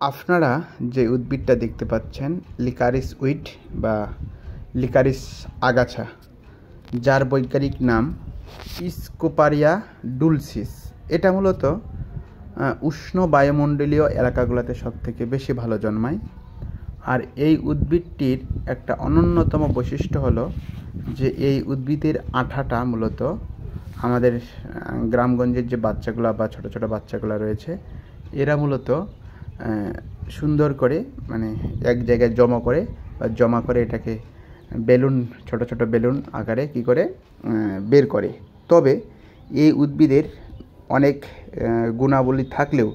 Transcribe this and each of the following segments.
আপনারা যে উদ্ভিদটা দেখতে পাচ্ছেন লিকারিস উইড বা লিকারিস আগাছা, যার বৈজ্ঞানিক নাম স্কোপারিয়া ডুলসিস। এটা মূলত উষ্ণ বায়ুমণ্ডলীয় এলাকাগুলোতে সবথেকে বেশি ভালো জন্মায়। আর এই উদ্ভিদটির একটা অনন্যতম বৈশিষ্ট্য হলো যে এই উদ্ভিদের আঠাটা মূলত আমাদের গ্রামগঞ্জের যে বাচ্চাগুলো বা ছোটো ছোটো বাচ্চাগুলো রয়েছে, এরা মূলত সুন্দর করে মানে এক জায়গায় জমা করে এটাকে বেলুন, ছোট ছোট বেলুন আকারে কি করে বের করে। তবে এই উদ্ভিদের অনেক গুণাবলী থাকলেও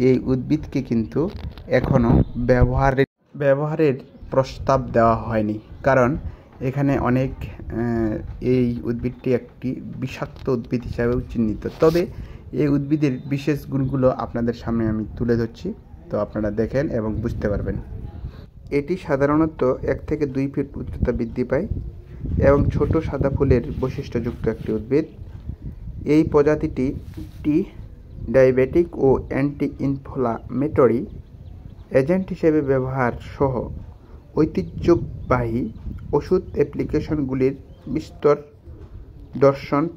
এই উদ্ভিদকে কিন্তু এখনও ব্যবহারের প্রস্তাব দেওয়া হয়নি, কারণ এখানে অনেক এই উদ্ভিদটি একটি বিষাক্ত উদ্ভিদ হিসাবেও চিহ্নিত। তবে এই উদ্ভিদের বিশেষ গুণগুলো আপনাদের সামনে আমি তুলে ধরছি, তো আপনারা দেখেন এবং বুঝতে পারবেন। এটি সাধারণত 1 থেকে 2 ফিট উচ্চতা বৃদ্ধি পায় এবং ছোট সাদা ফুলের বৈশিষ্ট্যযুক্ত একটি উদ্ভিদ। এই প্রজাতিটি ডায়াবেটিক ও অ্যান্টি ইনফ্লামেটরি এজেন্ট হিসেবে ব্যবহার সহ ঐতিহ্যবাহী ওষুধ অ্যাপ্লিকেশনগুলির বিস্তর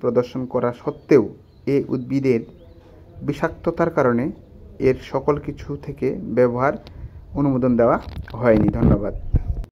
প্রদর্শন করা সত্ত্বেও এই উদ্ভিদের বিষাক্ততার কারণে এর সকল কিছু থেকে ব্যবহার অনুমোদন দেওয়া হয়নি। ধন্যবাদ।